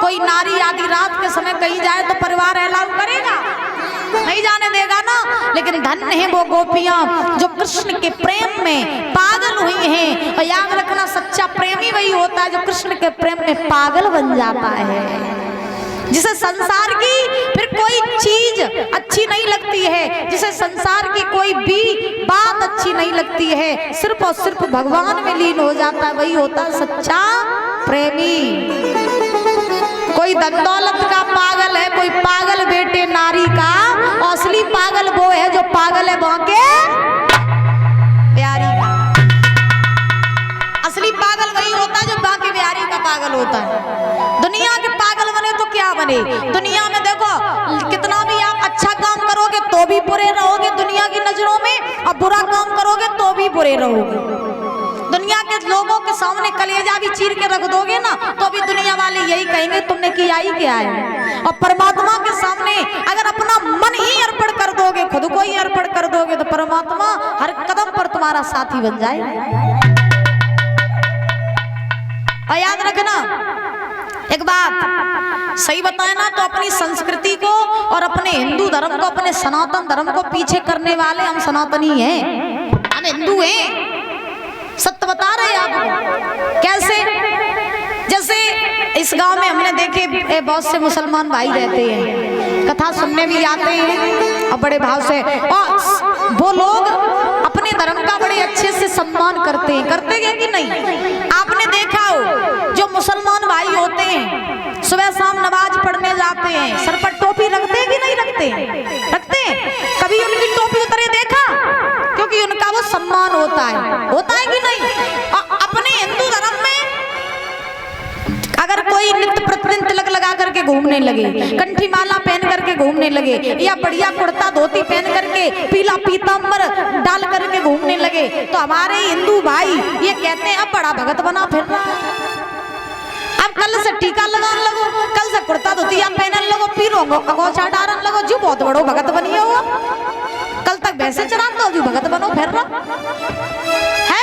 कोई नारी आधी रात के समय कहीं जाए तो परिवार अलाउ करेगा? नहीं जाने देगा ना। लेकिन धन्य है वो गोपियां जो कृष्ण के प्रेम में पागल हुई हैं। और याद रखना, सच्चा प्रेमी वही होता है जो कृष्ण के प्रेम में पागल बन जाता है, जिसे संसार की फिर कोई चीज अच्छी नहीं लगती है, जिसे संसार की कोई भी बात अच्छी नहीं लगती है, सिर्फ और सिर्फ भगवान में लीन हो जाता है, वही होता है सच्चा प्रेमी। कोई धन दौलत का पागल है, कोई पागल बेटे नारी का, असली पागल वो है जो पागल है बाके प्यारी का। असली पागल वही होता है जो बाके बिहारी का पागल होता है। दुनिया के पागल बने तो क्या बने, दुनिया में देखो कितना भी आप अच्छा काम करोगे तो भी बुरे रहोगे दुनिया की नजरों में, और बुरा काम करोगे तो भी बुरे रहोगे। दुनिया के लोगों के सामने कलेजा भी चीर के रख दोगे ना तो भी दुनिया वाले यही कहेंगे तुमने किया ही क्या है। और परमात्मा के सामने अगर अपना मन ही अर्पण कर दोगे, खुद को ही अर्पण कर दोगे, तो परमात्मा हर कदम पर तुम्हारा साथी बन जाएगा। और याद रखना एक बात, सही बताए ना तो अपनी संस्कृति को और अपने हिंदू धर्म को, अपने सनातन धर्म को पीछे करने वाले हम सनातनी हैं, हम हिंदू हैं। सत्य बता रहे आप कैसे? जैसे इस गांव में हमने देखे बहुत से मुसलमान भाई रहते हैं, कथा सुनने भी आते हैं और बड़े भाव से, और वो लोग अपने धर्म का बड़े अच्छे से सम्मान करते हैं। करते हैं कि नहीं? आपने देखा हो जो मुसलमान भाई होते हैं सुबह शाम नमाज पढ़ने जाते हैं, सर पर टोपी रखते हैं कि नहीं रखते? रखते हैं। कभी उनकी टोपी उतरे देखा? क्योंकि उनका वो सम्मान होता है कि नहीं? और अपने हिंदू धर्म में अगर कोई नित्य प्रतिदिन तिलक लगा करके घूमने लगे, कंठी माला पहन करके घूमने लगे, या बढ़िया कुर्ता धोती पहन करके पीला पीतांबर डाल करके घूमने लगे, तो हमारे हिंदू भाई ये कहते हैं अब बड़ा भगत बना फिर रहा है, अब कल से टीका लगाने लगो, कल से कुर्ता धोती आप पहनने लगो, पीरो अगोछा डारन लगो, जो बहुत बड़ो भगत बनिए हो। कल तक वैसे चला दो जो भगत बनो फिर रहा है।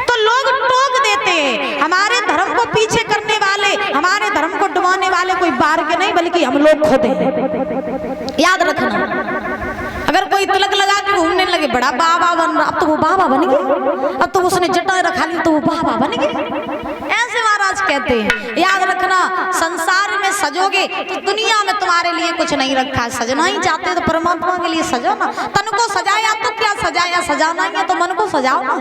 तो लोग टोक देते हैं। हमारे धर्म को पीछे करने वाले, हमारे धर्म को डुबाने वाले कोई बाहर के नहीं बल्कि हम लोग खुद हैं। याद रखना, अगर कोई तिलक लगा के घूमने लगे बड़ा बाबा बन रहा, अब तो वो बाबा बन गए, अब तो उसने जटा रखा ली तो वो बाबा बन गए, ऐसे महाराज कहते हैं। याद रखना, संसार में सजोगे तो दुनिया में तुम्हारे लिए कुछ नहीं रखा है। सजना ही चाहते तो परमात्मा के लिए सजो ना। तन को सजाया तो क्या सजाया, सजाना ही है तो मन को सजाओ ना।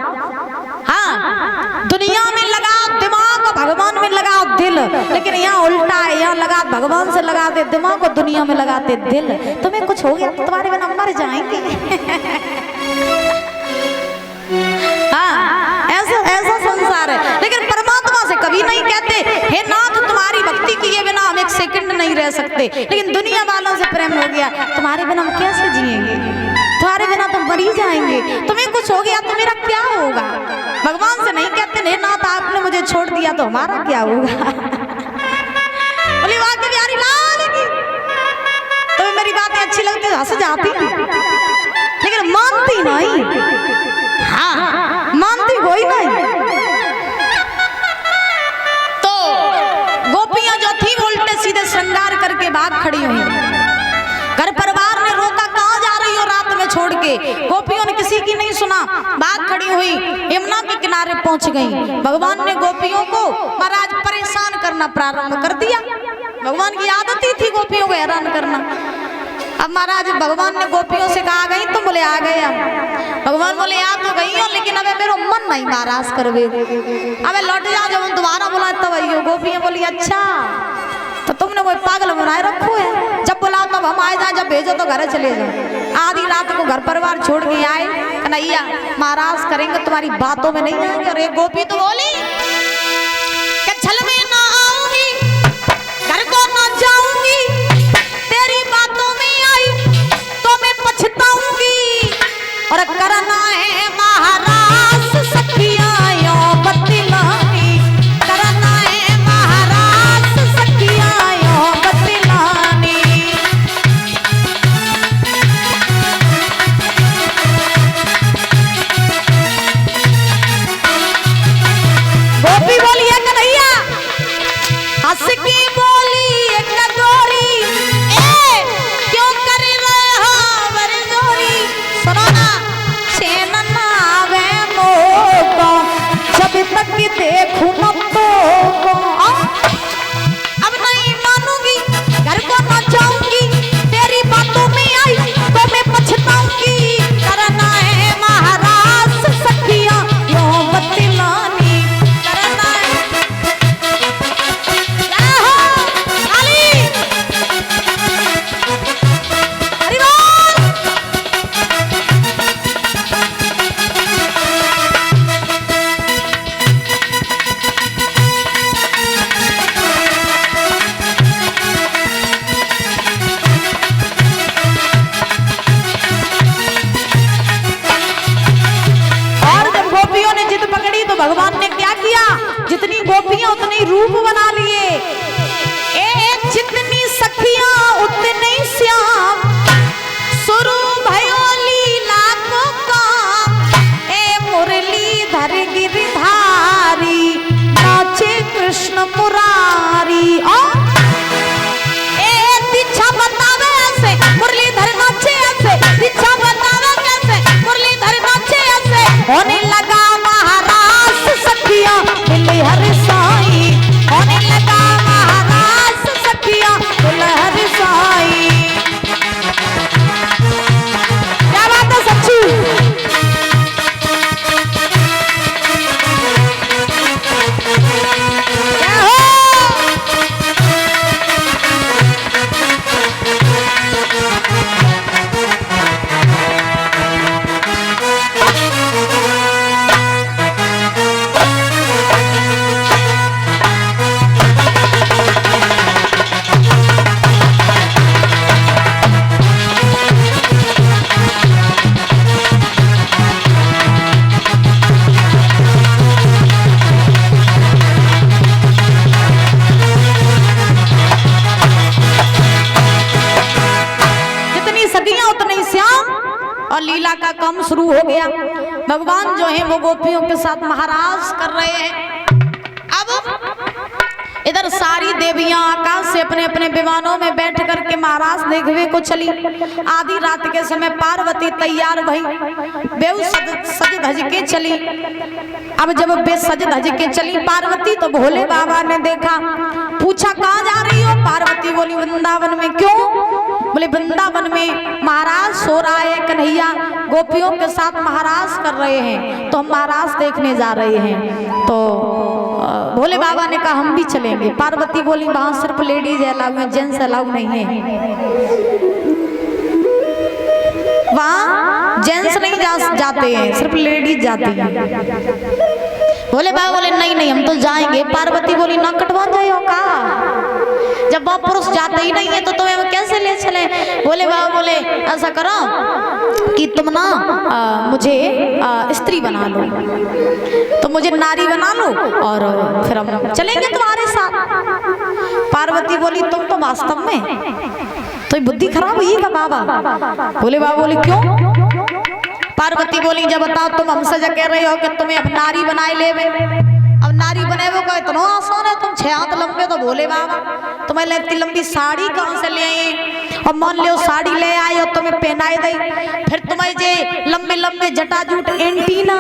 हाँ, दुनिया में लगाओ दिमाग और भगवान में लगाओ दिल, लेकिन यहाँ उल्टा है, यहाँ लगा भगवान से लगाते दिमाग और दुनिया में लगाते दिल। तुम्हें कुछ हो गया तो तुम्हारे बिना मर जाएंगे। हाँ, ऐसा संसार है। लेकिन परमात्मा से कभी नहीं कहते हे नाथ तुम्हारी भक्ति किए बिना हम एक सेकंड नहीं रह सकते। लेकिन दुनिया वालों से प्रेम हो गया, तुम्हारे बिना हम कैसे जिएंगे, तुम्हारे बिना तो मर ही जाएंगे, तुम्हें कुछ हो गया तो मेरा क्या होगा। भगवान से नहीं कहते हे नाथ आपने मुझे छोड़ दिया तो हमारा क्या होगा। बोली बात की प्यारी लाल की, तुम्हें मेरी बातें अच्छी लगती हंस जाती लेकिन मानती नहीं। हाँ, मानती कोई नहीं। तो गोपियां जो थी उल्टे सीधे श्रृंगार करके भाग खड़ी हुई। घर परिवार ने रोका, कहां जा रही हो रात में छोड़ के। गोपियों ने किसी की नहीं सुना, भाग खड़ी हुई, यमुना के किनारे पहुंच गई। भगवान ने गोपियों को महाराज परेशान करना प्रारंभ कर दिया। भगवान की आदत ही थी गोपियों को हैरान करना। अब महाराज भगवान ने गोपियों से कहा गई तुम? बोले आ गए हम। भगवान बोले आ तो गई हो लेकिन अबे मेरा मन नहीं नाराज करवे, अबे लौट जा, जब हम दोबारा बुलाए तब आई हो। गोपियां बोली अच्छा तो तुमने कोई पागल बनाए रखो है, जब बुलाओ तब हम आए जाए, जब भेजो तो घर चले जाओ। आधी रात को घर परिवार छोड़ के आए, कन्हैया महाराज करेंगे तुम्हारी बातों में नहीं आएंगे। और एक गोपी तो बोली कि छल में ना आऊंगी, घर को ना जाऊंगी, तेरी बातों में आई तो मैं पछताऊंगी। और करना है महाराज सखिया यो बतलानी, करना है महाराज सखिया यो बतलानी। गोपी बोलिए कन्हैया रूप बना लिए। जितनी सखियां उतने श्याम, शुरू भयो लीला को काम। मुरलीधर गिरधारी, नाचे कृष्ण मुरारी। दीक्षा बतावे ऐसे, मुरलीधर नाचे ऐसे। दीक्षा बतावे कैसे, मुरलीधर नाचे ऐसे। होने लगा महाराज सखियां दिल हर साई। होने लगा महाराज सखियां दिल हर साई। क्या बात है सच्ची। और लीला का काम शुरू हो गया। भगवान जो है वो गोपियों के साथ महाराज कर रहे हैं। अब इधर सारी देवियां आकाश से अपने अपने विमानों में बैठ करके महाराज देखने को चली। आधी रात के समय पार्वती तैयार भई, बेउ सज धज के चली। अब जब बे सज धज के चली पार्वती तो भोले बाबा ने देखा, पूछा कहाँ जा रही हो? पार्वती बोली वृंदावन में। क्यों? बोले वृंदावन में महाराज सो रहा है, कन्हैया गोपियों के साथ महाराज कर रहे हैं, तो हम महाराज देखने जा रहे हैं। तो भोले बाबा ने कहा हम भी चलेंगे। पार्वती बोली वहां सिर्फ लेडीज अलाउ है, जेंट्स अलाउ नहीं है। वहां जेंट्स नहीं जाते हैं, सिर्फ लेडीज जाती हैं। भोले बाबा बोले नहीं नहीं हम तो जाएंगे। पार्वती बोली ना कटवा जाए हो का, जब वो पुरुष जाते ही नहीं है तो तुम्हें कैसे ले चले? भोले बाबा बोले ऐसा करो कि तुम ना मुझे स्त्री बना लो, तो मुझे नारी बना लो और फिर हम चलेंगे तुम्हारे साथ। पार्वती बोली तुम तो वास्तव में तो बुद्धि खराब हुई का बाबा। भोले बाबा बोले क्यों? पार्वती बोली जब बताओ तुम हमसे जो कह रहे हो कि तुम्हें अब नारी बनाए लेवे, अब नारी बने वो का इतना आसान है, तुम 6 हाथ लंबे तो भोले बाबा तुम्हें इतनी लंबी साड़ी कहाँ से ले आए? और मान लो साड़ी ले आए और तुम्हें पहनाई दी, फिर तुम्हें जे लंबे लंबे जटाजूट एंटीना,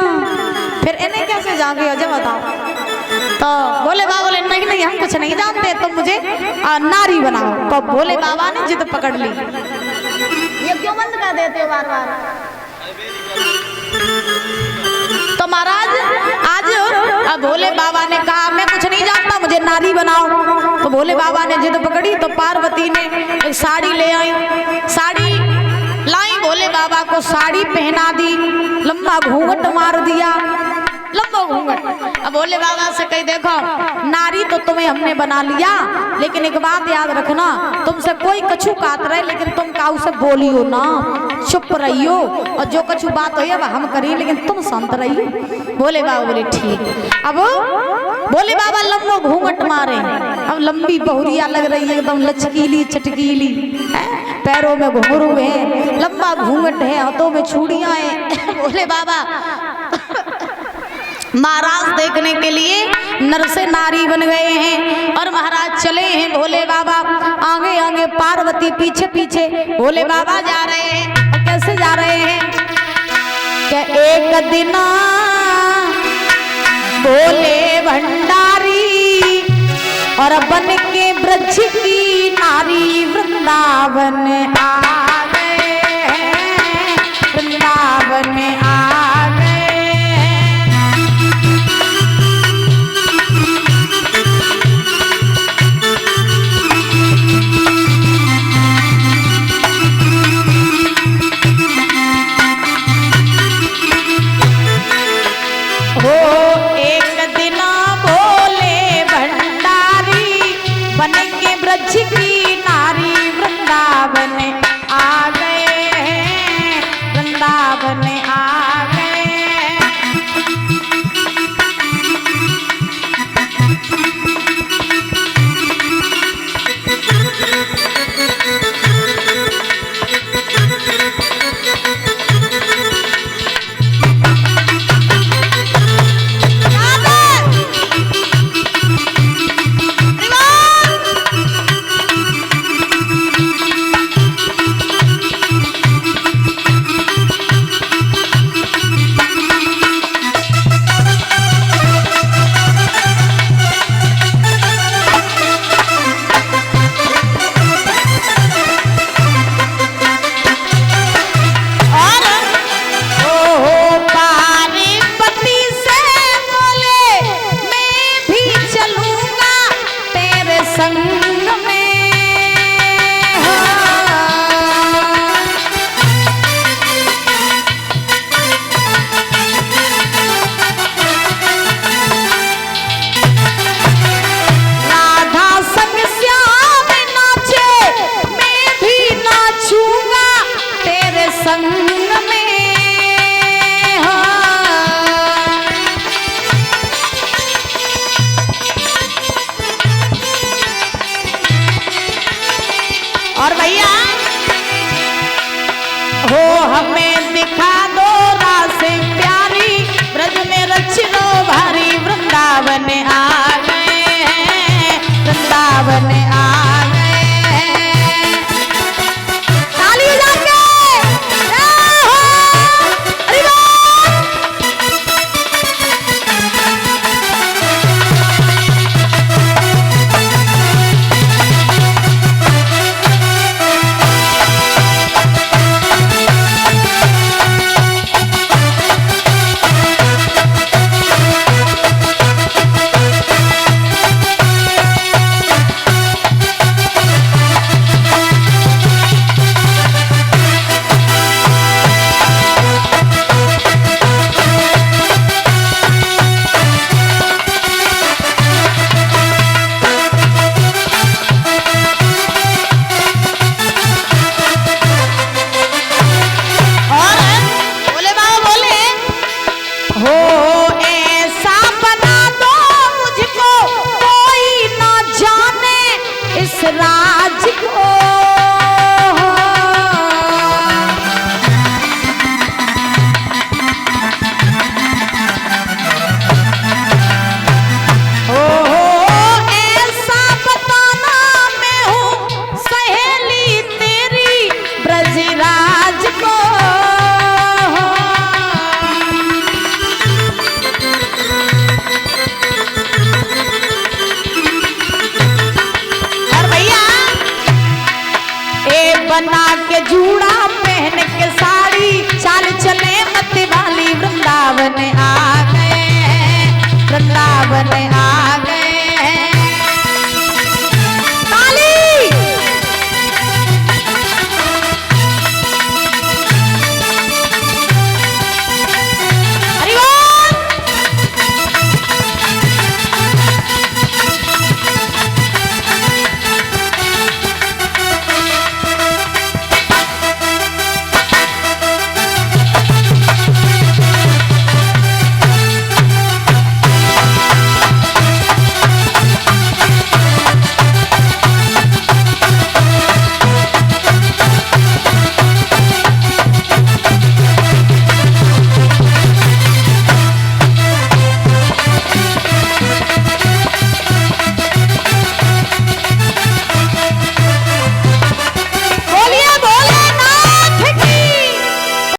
फिर इन्हें कैसे जागे? जब बताओ। तो भोले बाबा बोले नहीं नहीं हम कुछ नहीं जानते, तुम मुझे नारी बनाओ। तो भोले बाबा ने जिद पकड़ ली। ये क्यों बंद कर देते हो बार बार? तो महाराज आज भोले बाबा ने कहा मैं कुछ नहीं जानता, मुझे नारी बनाओ। तो भोले बाबा ने जिद पकड़ी तो पार्वती ने एक साड़ी ले आई, साड़ी लाई, भोले बाबा को साड़ी पहना दी, लंबा घूंघट मार दिया, लंबा घूंघट। अब भोले बाबा से कही देखो नारी तो तुम्हें हमने बना लिया, लेकिन एक बात याद रखना, तुमसे कोई कछु काट रहे लेकिन तुम काऊ से बोलियो ना, चुप रहियो, और जो कछु बात हो वह हम करिए लेकिन तुम शांत रहियो। भोले बाबा बोले ठीक। अब भोले बाबा लंबा घूंघट मारे, अब लंबी बहुरिया लग रही है एकदम लचकीली चटकीली, पैरों में घुंघरू है, लंबा घूंघट है, हाथों में चूड़ियां हैं। भोले बाबा महाराज देखने के लिए नर से नारी बन गए हैं और महाराज चले हैं। भोले बाबा आगे आगे, पार्वती पीछे पीछे, भोले बाबा जा रहे हैं। और कैसे जा रहे हैं? क्या एक दिन भोले भंडारी और बन के ब्रज की नारी वृंदावन आ गए, वृंदावन आ गए। की नारी वृंदावन आ गए, वृंदावन आ गए। और भैया हो हमें दिखा दो रासे प्यारी, ब्रज में रचनो भारी, वृंदावन आ गए, वृंदावन आ गए। ताली बजा के राज को। ऐसा बताना मैं हूँ सहेली तेरी ब्रजराज को। बना के जूड़ा पहन के साड़ी, चाल चले मत वाली, वृंदावन आ गए, वृंदावन